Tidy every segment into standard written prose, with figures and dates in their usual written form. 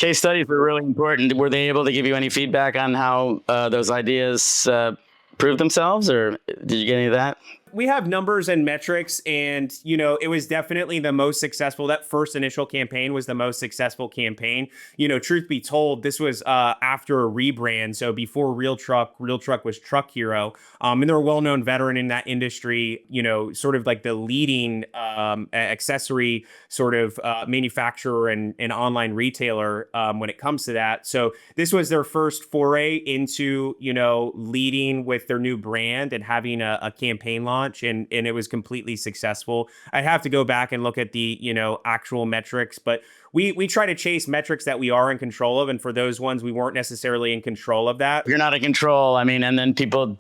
Case studies were really important. Were they able to give you any feedback on how those ideas proved themselves, or did you get any of that? We have numbers and metrics, and it was definitely the most successful. That first initial campaign was the most successful campaign. Truth be told, this was after a rebrand. So before Real Truck was Truck Hero, and they're a well-known veteran in that industry. Sort of like the leading accessory sort of manufacturer and online retailer when it comes to that. So this was their first foray into leading with their new brand and having a campaign launch. And it was completely successful. I have to go back and look at the actual metrics, but we try to chase metrics that we are in control of, and for those ones we weren't necessarily in control of that. You're not in control. I mean, and then people,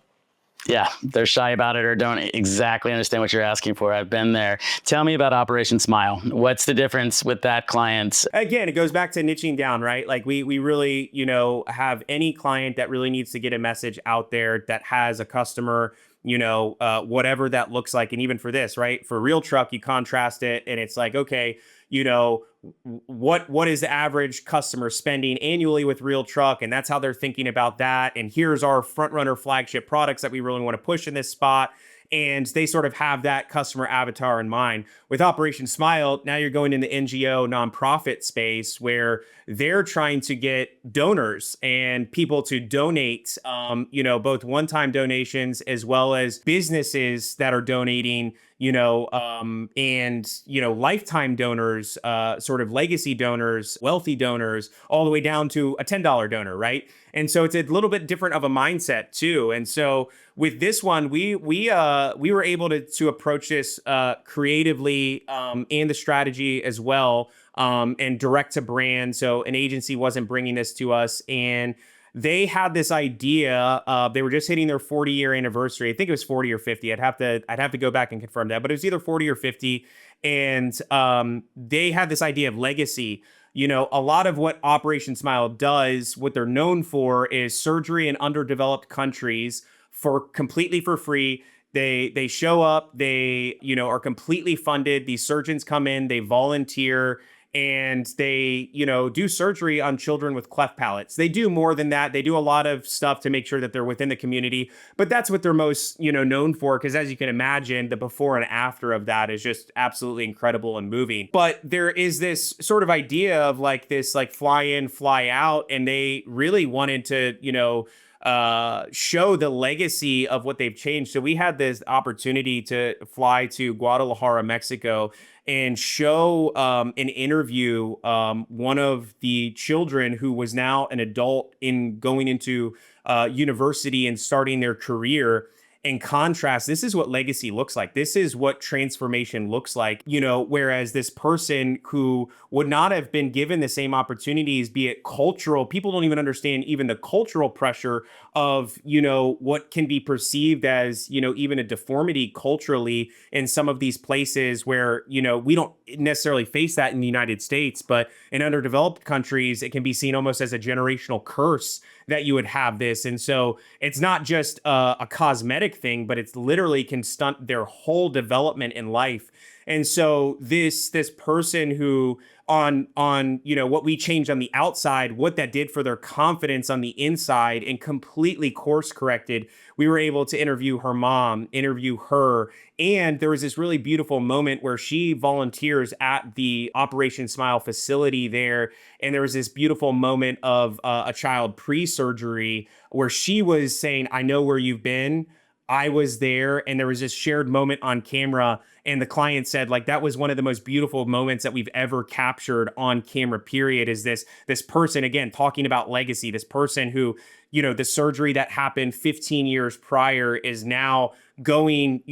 yeah, they're shy about it or don't exactly understand what you're asking for. I've been there. Tell me about Operation Smile. What's the difference with that client? Again, it goes back to niching down, right? Like we really, have any client that really needs to get a message out there that has a customer, whatever that looks like. And even for this, right? For Real Truck, you contrast it and it's like, okay, what is the average customer spending annually with Real Truck? And that's how they're thinking about that. And here's our front runner flagship products that we really want to push in this spot. And they sort of have that customer avatar in mind. With Operation Smile, now you're going in the NGO nonprofit space where they're trying to get donors and people to donate, both one-time donations as well as businesses that are donating, and lifetime donors, sort of legacy donors, wealthy donors, all the way down to a $10 donor, right? And so it's a little bit different of a mindset too. And so with this one, we were able to approach this creatively and the strategy as well, and direct to brand. So an agency wasn't bringing this to us, and they had this idea. They were just hitting their 40-year anniversary. I think it was 40 or 50. I'd have to go back and confirm that, but it was either 40 or 50. And they had this idea of legacy. A lot of what Operation Smile does, what they're known for, is surgery in underdeveloped countries completely for free. They show up, they are completely funded. These surgeons come in, they volunteer, and they do surgery on children with cleft palates. They do more than that. They do a lot of stuff to make sure that they're within the community, but that's what they're most known for, because as you can imagine, the before and after of that is just absolutely incredible and moving. But there is this sort of idea of like this like fly in, fly out, and they really wanted to show the legacy of what they've changed. So we had this opportunity to fly to Guadalajara, Mexico, and show and interview one of the children who was now an adult in going into university and starting their career. In contrast, this is what legacy looks like. This is what transformation looks like, whereas this person who would not have been given the same opportunities, be it cultural, people don't even understand even the cultural pressure of, what can be perceived as, even a deformity culturally in some of these places where, we don't necessarily face that in the United States, but in underdeveloped countries, it can be seen almost as a generational curse that you would have this. And so it's not just a cosmetic thing, but it's literally can stunt their whole development in life. And so this person who on what we changed on the outside, what that did for their confidence on the inside and completely course corrected. We were able to interview her mom, interview her. And there was this really beautiful moment where she volunteers at the Operation Smile facility there. And there was this beautiful moment of a child pre-surgery where she was saying, I know where you've been. I was there, and there was this shared moment on camera, and the client said, like, that was one of the most beautiful moments that we've ever captured on camera, period, is this person, again, talking about legacy, this person who, the surgery that happened 15 years prior is now going,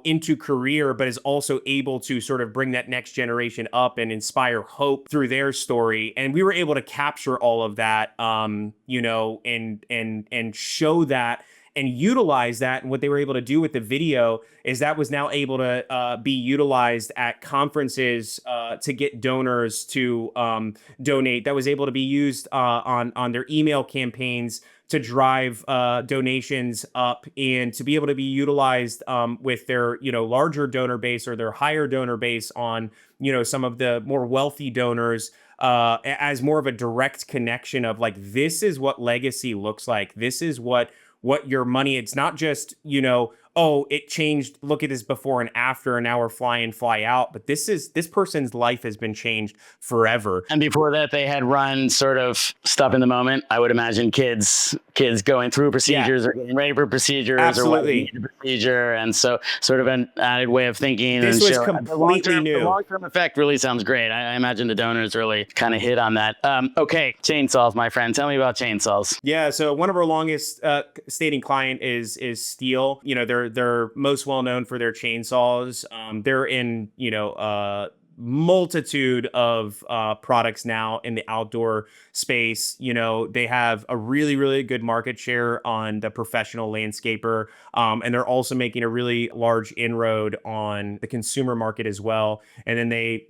into career, but is also able to sort of bring that next generation up and inspire hope through their story. And we were able to capture all of that, and show that and utilize that. And what they were able to do with the video is that was now able to be utilized at conferences to get donors to donate. That was able to be used on their email campaigns to drive donations up, and to be able to be utilized with their larger donor base or their higher donor base on some of the more wealthy donors. as more of a direct connection of like, this is what legacy looks like. This is what your money, it's not just, oh, it changed. Look at this before and after, and now we're fly in, fly out. But this person's life has been changed forever. And before that, they had run sort of stuff in the moment. I would imagine kids going through procedures or getting ready for procedures Absolutely. or what procedure. And so sort of an added way of thinking. This and was completely new. The long-term effect really sounds great. I imagine the donors really kind of hit on that. Okay, chainsaws, my friend. Tell me about chainsaws. Yeah, so one of our longest stating client is Steel. They're most well known for their chainsaws. They're in multitude of products now in the outdoor space. They have a really, really good market share on the professional landscaper. And they're also making a really large inroad on the consumer market as well. And then they,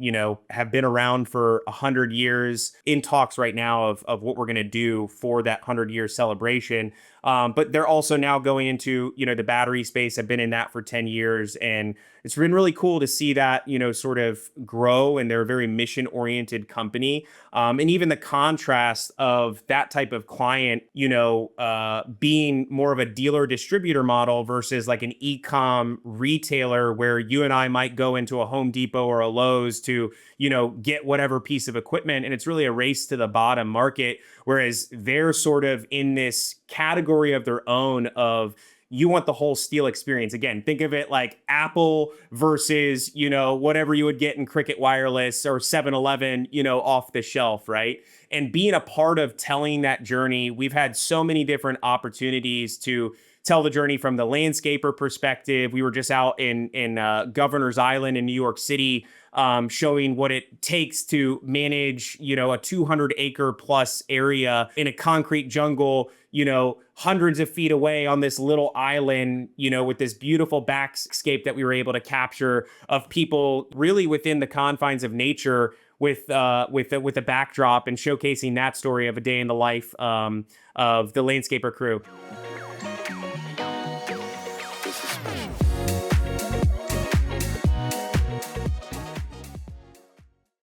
have been around for 100 years, in talks right now of what we're going to do for that 100-year celebration. But they're also now going into, the battery space. I've been in that for 10 years, and it's been really cool to see that, sort of grow, and they're a very mission-oriented company. And even the contrast of that type of client, being more of a dealer distributor model versus like an e-com retailer where you and I might go into a Home Depot or a Lowe's to, get whatever piece of equipment. And it's really a race to the bottom market, whereas they're sort of in this category of their own of, you want the whole Steel experience. Again, think of it like Apple versus, whatever you would get in Cricket Wireless or 7-Eleven, off the shelf, right? And being a part of telling that journey, we've had so many different opportunities to tell the journey from the landscaper perspective. We were just out in Governor's Island in New York City, showing what it takes to manage, a 200-acre plus area in a concrete jungle, hundreds of feet away on this little island, with this beautiful backscape that we were able to capture of people really within the confines of nature with a backdrop, and showcasing that story of a day in the life of the landscaper crew.